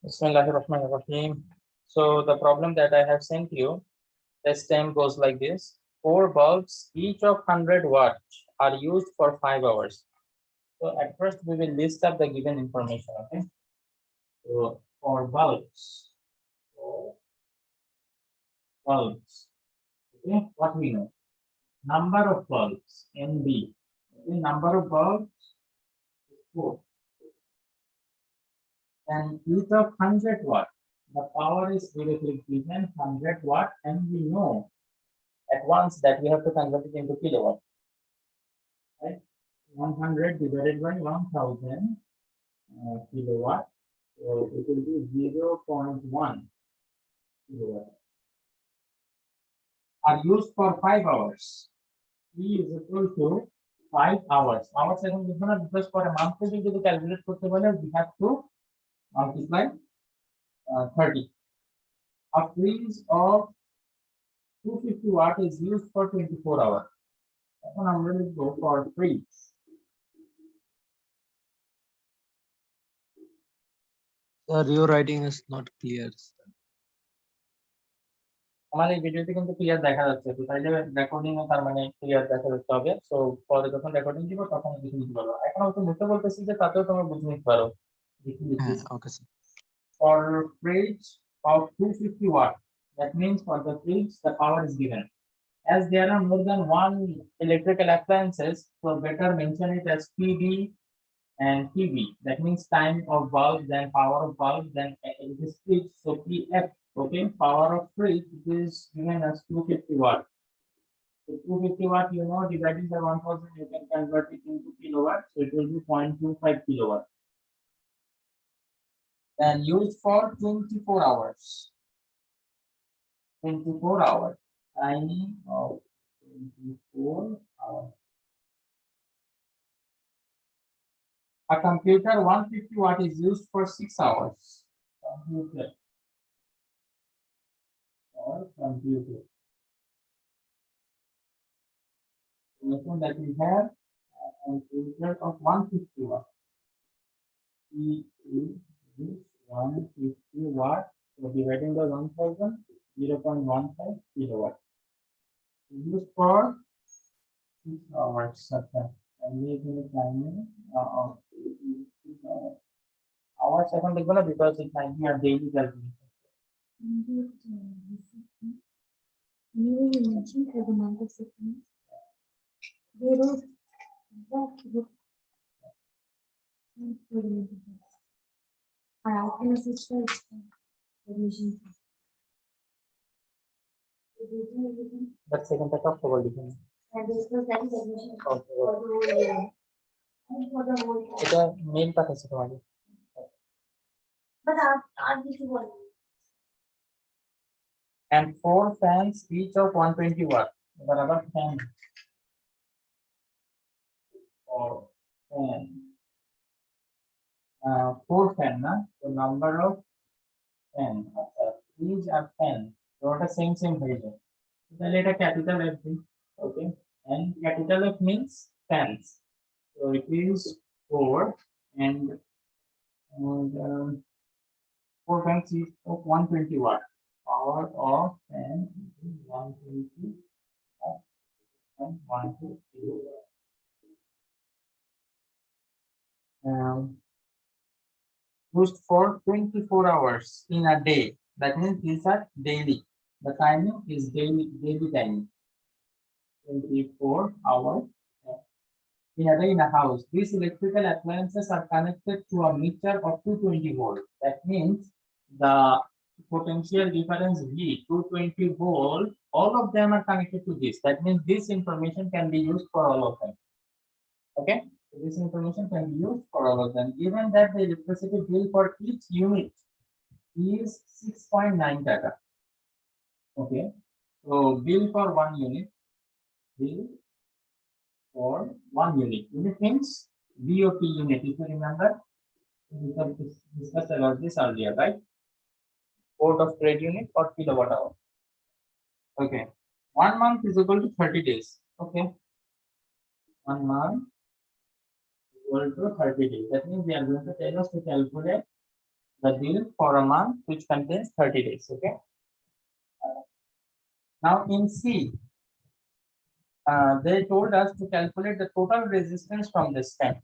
Bismillahirrahmanirrahim. So the problem that I have sent you, this time goes like this. 4 bulbs, each of 100 watts, are used for 5 hours. So at first we will list up the given information, okay? So for bulbs, okay, what we know? Number of bulbs, NB. Okay, number of bulbs is 4. And each of 100 watt, the power is directly given 100 watt, and we know at once that we have to convert it into kilowatt, right? 100 divided by 1000 kilowatt, so it will be 0.1 kilowatt. Are used for 5 hours. E is equal to 5 hours. Hours এখন লিখবো না, because for a month থেকে যদি calculate করতে বলে we have to multiply 30. A freeze of 250 watt is used for 24 hours. এখন আমরা লিখবো for freeze. Sir, your writing is not clear. আমার এই ভিডিওতে কিন্তু ক্লিয়ার দেখা যাচ্ছে, তো তাইলে রেকর্ডিং ও তার মানে ক্লিয়ার দেখা যাচ্ছে হবে। সো পরে যখন রেকর্ডিং দিব তখন লিখে নিতে পারবো। এখন আমি তো বুঝতে বলতেছি যে তাতেও তোমরা বুঝে নিতে পারো। Okay, sir. For fridge of 250 watt, that means for the fridge the power is given. As there are more than one electrical appliances, so better mention it as PB and PV. That means time of bulb, then power of bulb, then it is fridge, so PF. Okay, power of fridge is given as 250 watt. So 250 watt, you know, divided by 1000, you can convert it into kilowatt, so it will be 0.25 kilowatt. Then used for 24 hours. 24 hours. Timing of 24 hours. A computer 150 watt is used for 6 hours. Computer. That we have a computer of 150 watt. Is 150 watt, so dividing by 1000, 0.15 kilowatt. Used for 6 hours. And we will timing of 6 hours. Hours এখন দেখবো না, because it might be a daily calculation. You mentioned for the month of September. There was that book. I can assist for admission. But second part of the লিখুন। And this was that is admission for Okay. the whole year. And for the whole year. এটা mail পাঠাচ্ছি তোমাকে। But I need to work. And 4 fans, each of 120 watt. Barabar fan. Or fan. 4 fan, na? The number of fan. Each are fan. So what are same version. So let a capital F be. Okay. And capital F means fans. So it is 4 and 4 fans each of 120 watt. Power of fan is 120 and 120 watt. Used for 24 hours in a day. That means these are daily. The timing is daily timing. 24 hours in a day in a house. These electrical appliances are connected to a meter of 220 volts. That means the potential difference V, 220 volt, all of them are connected to this. That means this information can be used for all of them. Okay, so this information can be used for all of them. Given that the electricity bill for each unit is 6.9 taka. Okay, so bill for 1 unit, bill for 1 unit. Unit means BOP unit, if you remember. We have discussed about this earlier, right? Board of trade unit or kilowatt hour. Okay, 1 month is equal to 30 days. Okay, 1 month is equal to 30 days. That means they are going to tell us to calculate the bill for a month which contains 30 days. Okay. Now in C, they told us to calculate the total resistance from this tank.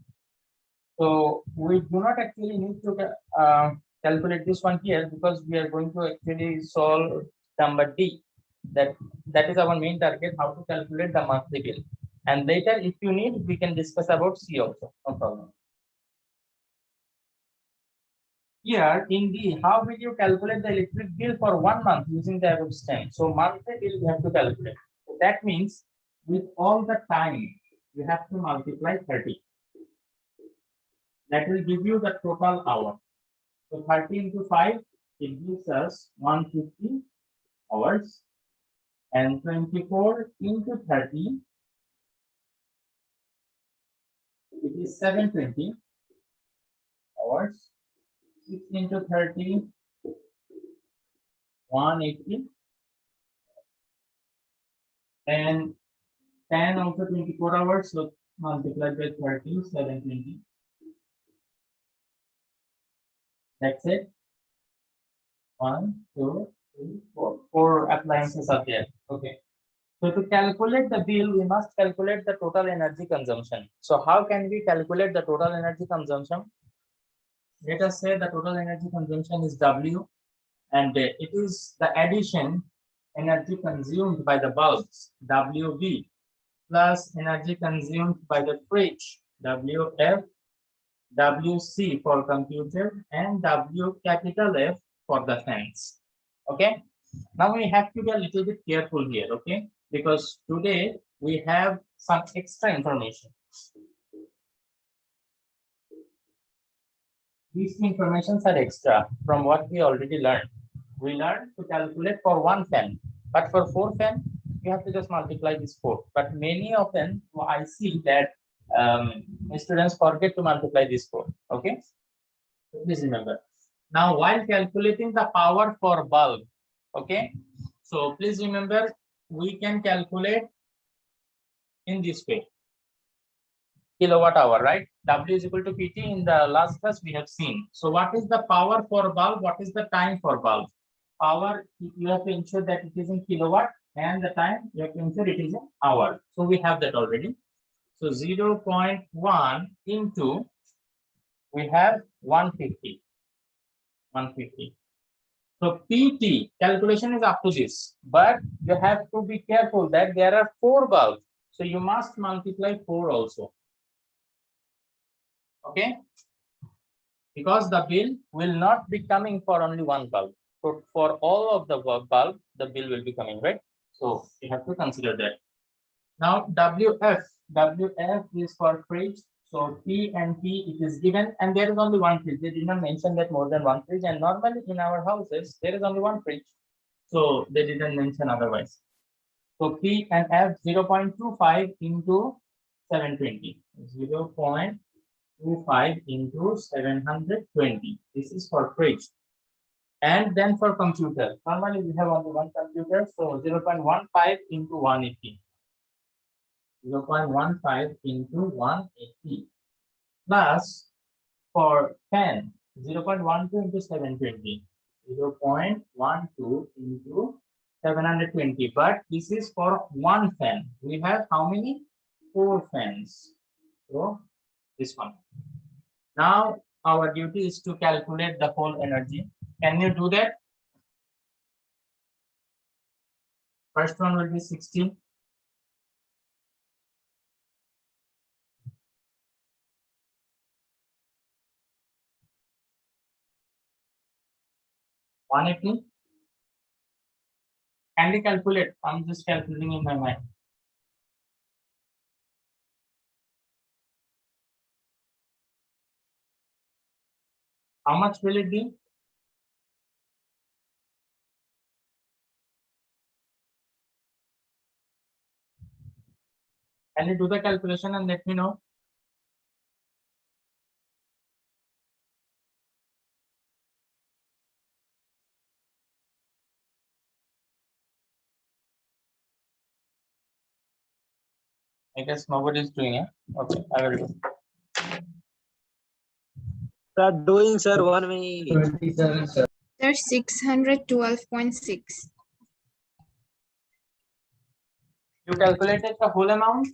So we do not actually need to calculate this one here because we are going to actually solve number D. That is our main target, how to calculate the monthly bill. And later, if you need, we can discuss about C also, no problem. Here in D, how will you calculate the electric bill for 1 month using the above step? So monthly bill we have to calculate. So that means with all the time, you have to multiply 30. That will give you the total hour. So 30 into 5, it gives us 150 hours. And 24 into 30, it is 720 hours. 6 into 30, 180. And 10 also 24 hours, so multiplied by 30, 720. That's it. 1, 2, 3, 4. 4 appliances are there. Okay. So to calculate the bill, we must calculate the total energy consumption. So how can we calculate the total energy consumption? Let us say the total energy consumption is W, and it is the addition energy consumed by the bulbs, WB, plus energy consumed by the fridge, WF, WC for computer, and W capital F for the fans. Okay. Now we have to be a little bit careful here, okay? Because today we have some extra information. These informations are extra from what we already learned. We learned to calculate for 1 fan, but for 4 fan, you have to just multiply this 4. But many of them, I see that students forget to multiply this 4. Okay, so please remember. Now, while calculating the power for bulb, okay, so please remember we can calculate in this way. Kilowatt hour, right? W is equal to PT. In the last class we have seen. So what is the power for bulb? What is the time for bulb? Power, you have to ensure that it is in kilowatt, and the time you have to ensure it is in hour. So we have that already. So 0.1 into, we have 150. 150. So PT calculation is up to this, but you have to be careful that there are 4 bulbs. So you must multiply 4 also. Okay, because the bill will not be coming for only 1 bulb. So for all of the bulb, the bill will be coming, right? So you have to consider that. Now WF is for fridge. So P and P it is given, and there is only 1 fridge. They did not mention that more than 1 fridge, and normally in our houses there is only 1 fridge. So they didn't mention otherwise. So P and F 0.25 into 720. 0.25 into 720. This is for fridge. And then for computer, normally we have only 1 computer, so 0.15 into 180. 0.15 into 180. Plus for fan, 0.12 into 720. 0.12 into 720. But this is for 1 fan. We have how many? 4 fans. So this one. Now our duty is to calculate the whole energy. Can you do that? First one will be 16. $180. Can we calculate? I'm just calculating in my mind. How much will it be? Can you do the calculation and let me know? I guess nobody is doing it. Okay, I will do. Start doing, sir. 1 minute. 27, sir. Sir, 612.6. You calculated the whole amount?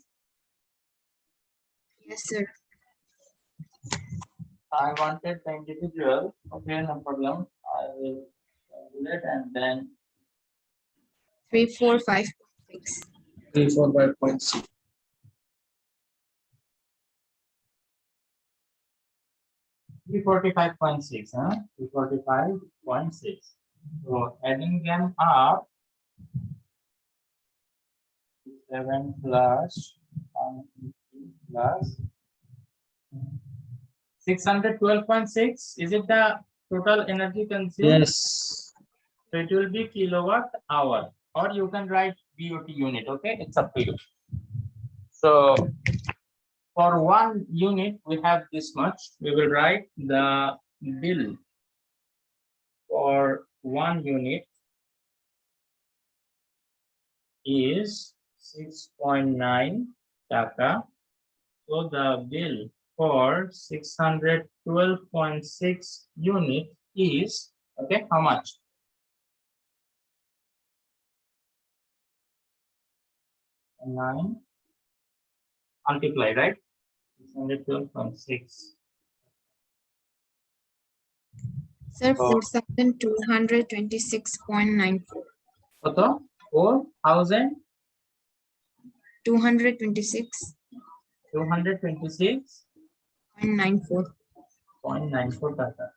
Yes, sir. I wanted the individual. Okay, no problem. I will calculate and then 345.6. 345.6. 345.6, huh? 345.6. So adding them up, 7 plus 150 plus 612.6. Is it the total energy consumed? Yes. So it will be kilowatt hour, or you can write BOT unit. Okay, it's up to you. So for 1 unit, we have this much. We will write the bill for 1 unit is 6.9 taka. So the bill for 612.6 unit is, okay, how much? 9 multiply, right? 612.6. Sir, Oh. 4,226.94. So 4,000 226.94. 226.94 taka.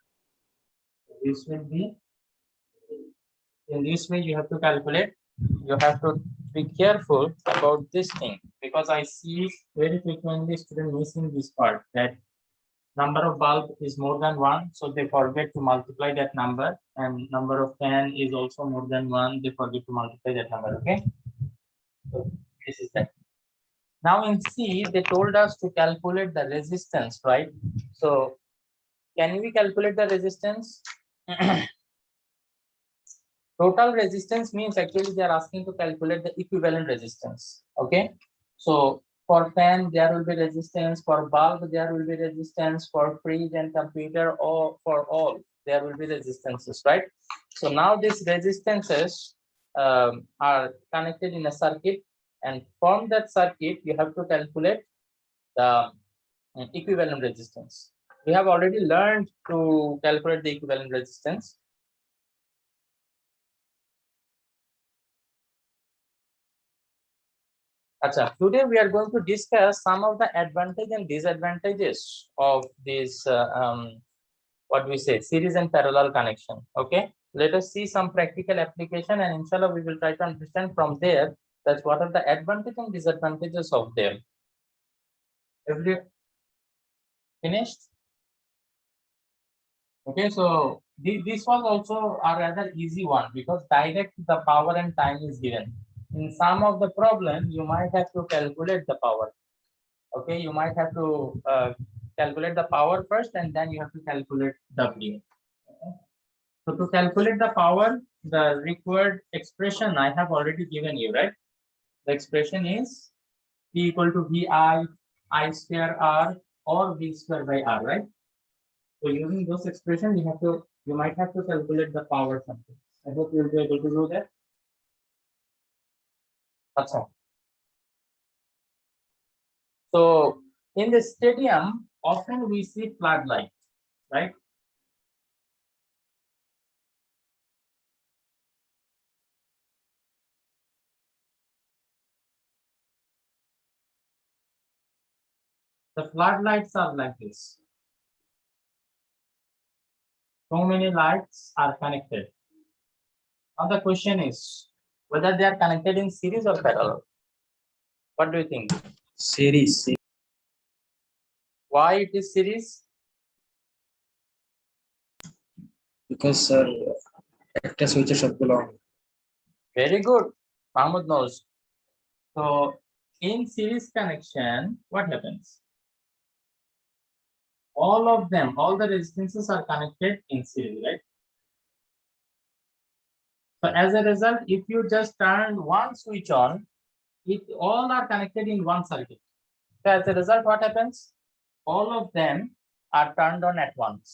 This will be, in this way you have to calculate. You have to be careful about this thing, because I see very frequently students missing this part, that number of bulb is more than 1, so they forget to multiply that number, and number of fan is also more than 1, they forget to multiply that number. Okay, so this is that. Now in C, they told us to calculate the resistance, right? So can we calculate the resistance? Total resistance means actually they are asking to calculate the equivalent resistance. Okay, so for fan there will be resistance, for bulb there will be resistance, for fridge and computer, or for all there will be resistances, right? So now these resistances are connected in a circuit, and from that circuit you have to calculate the equivalent resistance. We have already learned to calculate the equivalent resistance. Achha, today we are going to discuss some of the advantages and disadvantages of this what we say, series and parallel connection. Okay, let us see some practical application, and inshallah we will try to understand from there that what are the advantages and disadvantages of them. Every finished? Okay, so this was also a rather easy one, because direct the power and time is given. In some of the problems, you might have to calculate the power. Okay, you might have to calculate the power first, and then you have to calculate W. Okay. So to calculate the power, the required expression I have already given you, right? The expression is P equal to VI, I square R, or V square by R, right? So using those expressions, you might have to calculate the power something. I hope you'll be able to do that. That's all. So in the stadium, often we see floodlights, right? The floodlights are like this. So many lights are connected. Now the question is whether they are connected in series or parallel. What do you think? Series. Why it is series? Because একটা সুইচের সবগুলো on. Very good. Mahmoud knows. So in series connection, what happens? All of them, all the resistances are connected in series, right? So as a result, if you just turn one switch on, it all are connected in one circuit. So as a result, what happens? All of them are turned on at once.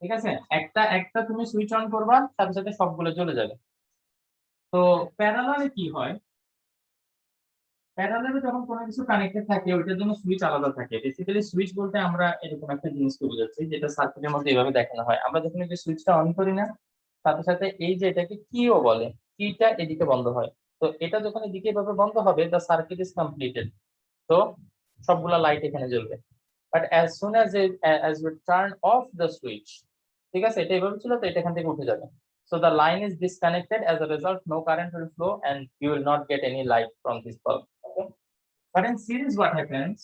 ঠিক আছে, একটা একটা তুমি switch on করবা, সাথে সাথে সবগুলো চলে যাবে। তো প্যারালালে কি হয়, প্যারালালে যখন কোনো কিছু কানেক্টেড থাকে ওইটার জন্য সুইচ আলাদা থাকে। বেসিক্যালি সুইচ বলতে আমরা এরকম একটা জিনিসকে বোঝাচ্ছি যেটা সার্কিটের মধ্যে এইভাবে দেখানো হয়। আমরা যখন এই যে সুইচটা অন করি না, সাথে সাথে এই যে এটাকে কিও বলে, কিটা এদিকে বন্ধ হয়। তো এটা যখন এদিকে এভাবে বন্ধ হবে, দ্য সার্কিট ইজ কমপ্লিটেড। তো সবগুলা লাইট এখানে জ্বলবে। But as soon as we turn off the switch, ঠিক আছে, এটা এইভাবে ছিল, তো এটা এখান থেকে উঠে যাবে। So the line is disconnected. As a result, no current will flow and you will not get any light from this bulb. Okay. But in series, what happens?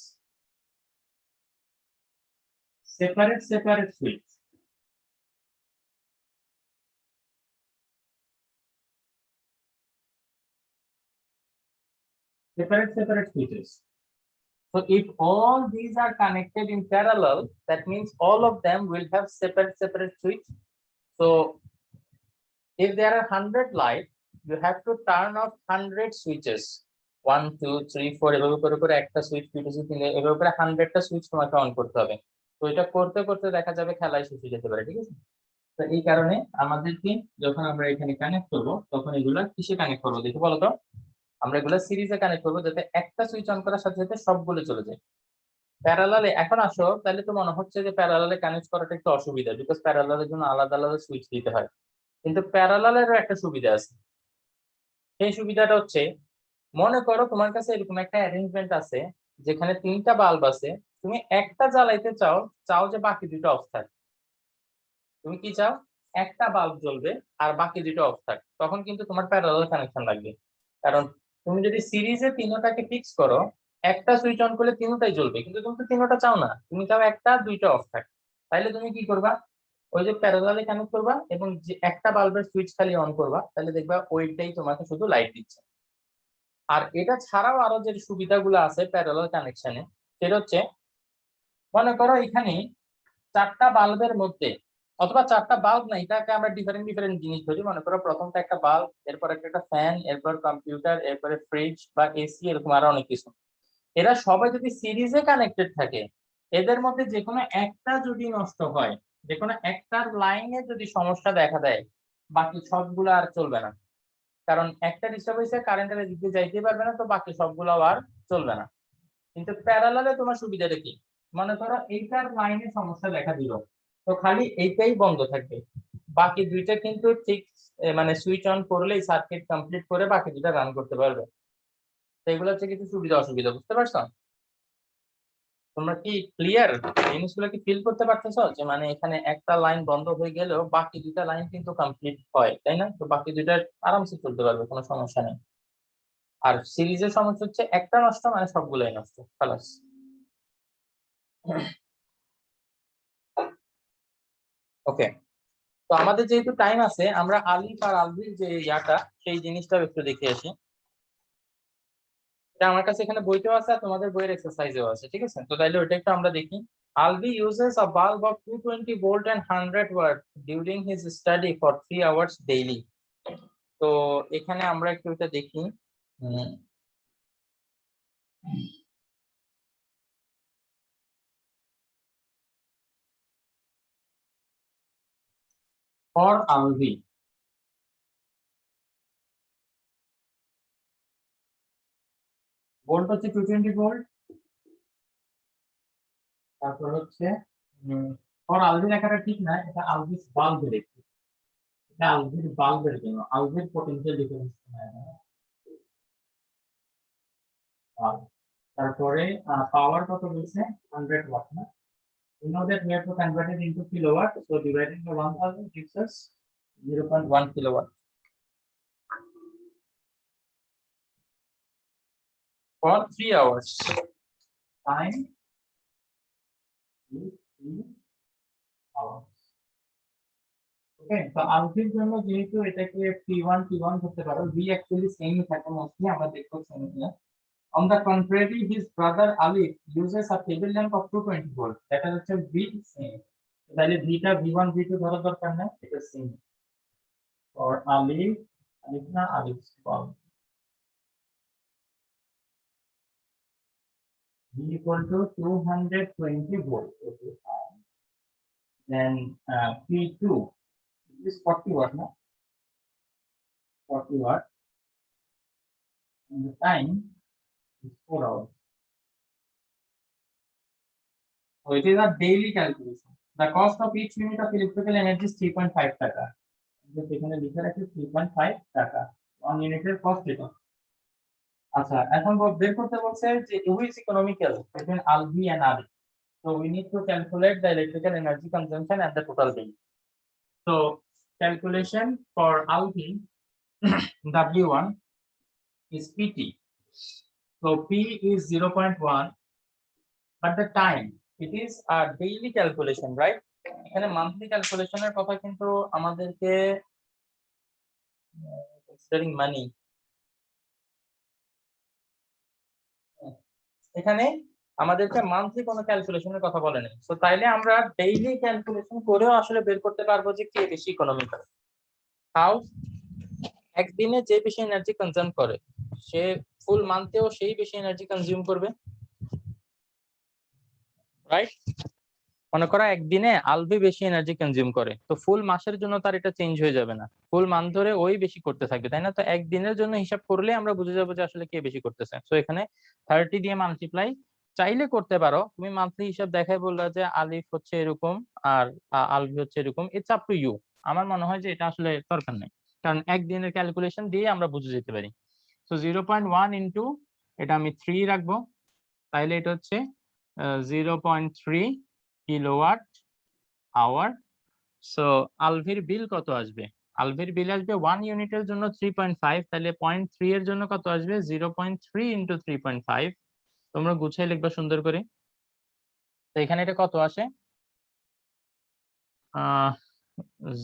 Separate switch. Separate switches. So if all these are connected in parallel, that means all of them will have separate switch. So if there are 100 lights, you have to turn off 100 switches. 1 2 3 4 এভাবে করে করে একটা switch, দুটো switch, এভাবে করে 100টা switch তোমাকে on করতে হবে। তো এটা করতে করতে দেখা যাবে খেলায় শেষ যেতে পারে, ঠিক আছে। তো এই কারণে আমাদেরকে যখন আমরা এখানে কানেক্ট করব, তখন এগুলা কিসে কানেক্ট করবো দেখি বলো তো। আমরা এগুলা সিরিজে কানেক্ট করবো, যাতে একটা সুইচ অন করার সাথে সাথে সবগুলো চলে যায়। প্যারালালে এখন আসো, তাহলে তো মনে হচ্ছে যে প্যারালালে কানেক্ট করাটা একটু অসুবিধা, বিকজ প্যারালালের জন্য আলাদা আলাদা সুইচ দিতে হয়। কিন্তু প্যারালালেরও একটা সুবিধা আছে। সেই সুবিধাটা হচ্ছে, মনে করো তোমার কাছে এরকম একটা অ্যারেঞ্জমেন্ট আছে যেখানে 3টা বাল্ব আছে, তুমি একটা জ্বালাইতে চাও, চাও যে বাকি দুটো অফ থাক। তুমি কি চাও, একটা বাল্ব জ্বলবে আর বাকি দুটো অফ থাক। তখন কিন্তু তোমার প্যারালাল কানেকশন লাগবে। কারণ তুমি যদি সিরিজে তিনটাকে ফিক্স করো, একটা সুইচ অন করলে তিনটাই জ্বলবে, কিন্তু তুমি তো তিনটা চাও না, তুমি চাও একটা দুইটা অফ থাক। তাইলে তুমি কি করবা, ওই যে প্যারালালে কানেক্ট করবা এবং যে একটা বাল্বের সুইচ খালি অন করবা, তাহলে দেখবা ওইটাই তোমাকে শুধু লাইট দিচ্ছে। আর এটা ছাড়াও আরো যে সুবিধাগুলো আছে প্যারালাল কানেকশনে, সেটা হচ্ছে, মনে করো এখানে 4টা বাল্বের মধ্যে, অথবা 4টা বাল্ব না, এটাকে আমরা ডিফারেন্ট জিনিস ধরি। মনে করো প্রথমটা একটা বাল্ব, এরপর একটা ফ্যান, এরপর কম্পিউটার, এরপরে ফ্রিজ বা এসি, এরকম আরো অনেক কিছু। এরা সবাই যদি সিরিজে কানেক্টেড থাকে, এদের মধ্যে যে কোনো একটা যদি নষ্ট হয়, যে কোনো একটার লাইনে যদি সমস্যা দেখা দেয়, বাকি সবগুলো আর চলবে না। কারণ একটা ডিস্টার্ব হয়েছে, কারেন্টের দিকে যাইতে পারবে না, তো বাকি সবগুলো আর চলবে না। কিন্তু প্যারালালে তোমার সুবিধাটা কি, মনে করো এইটার লাইনে সমস্যা দেখা দিল, তো খালি এইটাই বন্ধ থাকবে, বাকি দুইটা কিন্তু ঠিক মানে সুইচ অন করলেই সার্কিট কমপ্লিট করে বাকি দুটা রান করতে পারবে। তো এগুলো হচ্ছে কিছু সুবিধা অসুবিধা, বুঝতে পারছো? তোমরা কি ক্লিয়ার, জিনিসগুলো কি ফিল করতে পারতেছো? যে মানে এখানে একটা লাইন বন্ধ হয়ে গেলেও বাকি দুটা লাইন কিন্তু কমপ্লিট হয়, তাই না? তো বাকি দুইটা আরামসে চলতে পারবে, কোনো সমস্যা নেই। আর সিরিজের সমস্যা হচ্ছে একটা নষ্ট মানে সবগুলোই নষ্ট, খালাস। ওকে, তো আমাদের যেহেতু টাইম আছে, আমরা আলিফ আর আলভির যে ইয়াটা, সেই জিনিসটাও একটু দেখে আসি। এটা আমার কাছে এখানে বইতেও আছে আর তোমাদের বইয়ের এক্সারসাইজেও আছে, ঠিক আছে। তো তাইলে ওইটা একটু আমরা দেখি। Alvi uses a bulb of 220 volt and 100 watt during his study for 3 hours daily. তো এখানে আমরা একটু এটা দেখি। For Alvi, ভোল্ট হচ্ছে 220 ভোল্ট। তারপর হচ্ছে ফর আলভি লেখাটা ঠিক না, এটা আলভিস বাল্বের, এটা আলভির বাল্বের জন্য, আলভির পটেনশিয়াল ডিফারেন্স। তারপরে পাওয়ার কত বলছে, 100 ওয়াট না? You know that we have to convert it into kilowatt, so dividing by 1000 gives us 0.1 kilowatt for 3 hours. Time is 3 hours. Okay, তো আলভির জন্য যেহেতু এটাকে P1 ধরতে পারো, V actually same থাকে মোস্টলি, আমরা দেখবো সেম কিনা। On the contrary, his brother Alif uses a table lamp of 220 volt. That is V same. তাহলে V টা V1 V2 ধরা দরকার না, এটা সেম। For Alif, Alif না Alif bulb, V equal to 220 volt. Okay, fine. then P2 is 40 watt, no? 40 watt, and the time is 4 hours. So it is a daily calculation. The cost of each unit of electrical energy is 3.5 টাকা। এখানে লিখে রাখি 3.5 টাকা 1 ইউনিটের cost এটা। আচ্ছা, এখন বের করতে বলছে যে who is economical between Alvi and Ali. So we need to calculate the electrical energy consumption and the total bill. So calculation for Alvi W1 is PT. So P is 0.1, but the time, it is a daily calculation, right? এখানে monthly calculation এর কথা কিন্তু আমাদেরকে considering money, এখানে আমাদেরকে monthly কোনো ক্যালকুলেশনের কথা বলে নাই। সো তাইলে আমরা ডেইলি ক্যালকুলেশন করেও আসলে বের করতে পারবো যে কে বেশি ইকোনমিক্যাল। হাউ? একদিনে যে বেশি এনার্জি কনজিউম করে সে ফুল মান্থেও সেই বেশি এনার্জি কনজিউম করবে, রাইট? মনে করো একদিনে আলভি বেশি এনার্জি কনজিউম করে, তো ফুল মাসের জন্য তার এটা চেঞ্জ হয়ে যাবে না, ফুল মান্থ ধরে ওই বেশি করতে থাকবে, তাই না? তো একদিনের জন্য হিসাব করলে আমরা বুঝে যাবো যে আসলে কে বেশি করতেছে। তো এখানে 30 দিয়ে মাল্টিপ্লাই চাইলে করতে পারো, তুমি মান্থলি হিসাব দেখাই বললা যে আলিফ হচ্ছে এরকম আর আলভি হচ্ছে এরকম, ইটস আপ টু ইউ। আমার মনে হয় যে এটা আসলে দরকার নেই, কারণ একদিনের ক্যালকুলেশন দিয়ে আমরা বুঝে যেতে পারি। তো 0.1 ইন্টু এটা আমি 3 রাখবো, তাইলে এটা হচ্ছে 0.3 কিলোওয়াট আওয়ার। সো আলভির বিল কত আসবে? আলভির বিল আসবে 1 ইউনিটের জন্য 3.5, তাহলে 0.3 এর জন্য কত আসবে? 0.3 ইন্টু 3.5। তোমরা গুছিয়ে লিখবা সুন্দর করে। তো এখানে এটা কত আসে?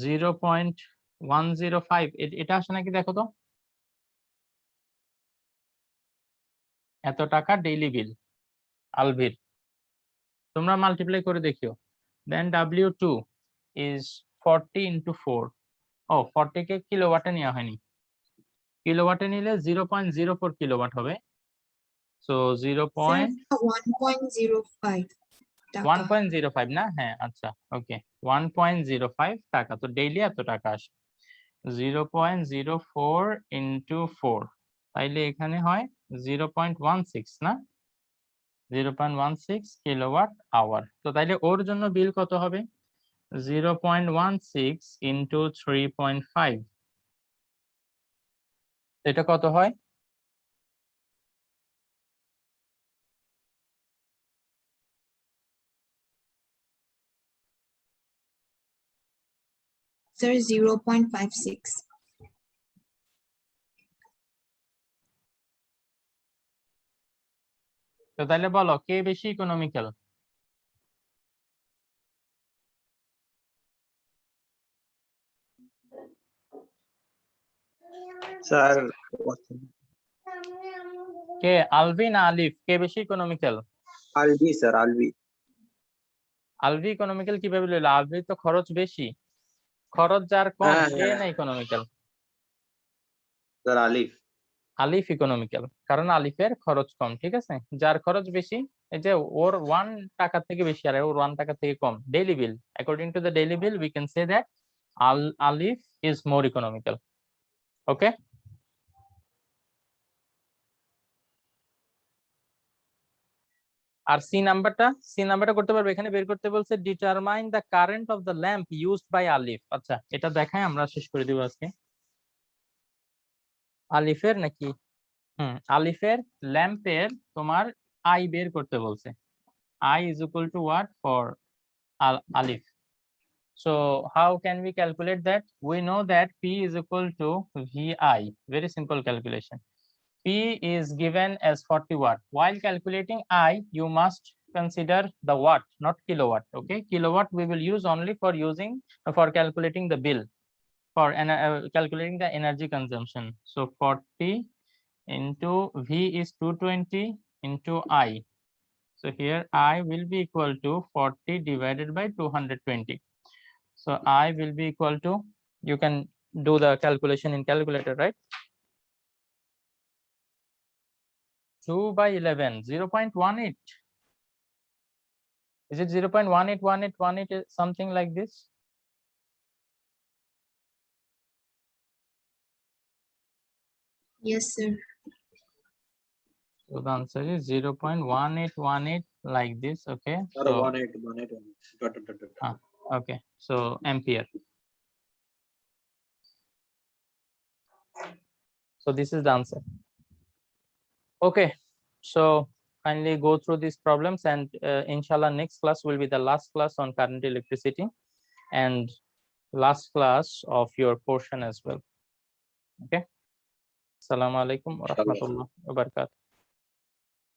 0.105 এটা আসে নাকি দেখো তো। এত টাকা ডেইলি বিল আলভির, তোমরা মাল্টিপ্লাই করে দেখিও। দেন W2 is 40 into 4. ও 40 কে কিলোওয়াটে নেওয়া হয়নি, কিলোওয়াটে নিলে 0.04 কিলোওয়াট হবে। সো 1.05 টাকা। 1.05 না? হ্যাঁ, আচ্ছা, ওকে, 1.05 টাকা। তো ডেইলি এত টাকা আসে। 0.04 ইন্টু 4, তাইলে এখানে হয় 0.16 না? 0.16 কিলোওয়াট আওয়ার। তো তাইলে ওর জন্য বিল কত হবে? 0.16 ইন্টু 3.5, এটা কত হয়? Sir, 0.56. তো তাহলে বলো কে বেশি ইকোনমিক্যাল? স্যার কে, আলভি না আলিফ? কে বেশি economical? Albi sir, Albi. Alvi economical কিভাবে হলো? আলভি তো খরচ বেশি, খরচ যার কম হ্যাঁ, সে হ্যাঁ। না ইকোনমিক্যাল। স্যার আলিফ। আলিফ ইকোনমিক্যাল, কারণ আলিফের খরচ কম, ঠিক আছে? যার খরচ বেশি, এই যে ওর 1 টাকা থেকে বেশি আর ওর 1 টাকা থেকে কম daily bill, according to the daily bill we can say that Alif is more economical. Okay, আর সি নাম্বারটা করতে পারবে। এখানে বের করতে বলছে determine the current of the lamp used by Alif. আচ্ছা, এটা দেখাই আমরা শেষ করে দিব আজকে। আলিফের নাকি আলিফের ল্যাম্পের তোমার আই বের করতে বলছে। I is equal to what for alif? So how can we calculate that? We know that P is equal to VI. Very simple calculation. P is given as 40 watt. While calculating I, you must consider the watt, not kilowatt. Okay, kilowatt we will use only for calculating the bill, for calculating the energy consumption. So 40 into V is 220 into I. So here I will be equal to 40 divided by 220. So I will be equal to, you can do the calculation in calculator, right? 2 by 11, 0.18. Is it 0.181818 something like this? Yes, sir. So the answer is 0.1818 like this. Okay. Sir, So 1818. Dot, dot, dot, dot. okay. So ampere. So this is the answer. Okay. So kindly go through these problems, and inshallah next class will be the last class on current electricity and last class of your portion as well. Okay. Assalamu alaikum wa Inshallah. rahmatullahi wa barakatuh.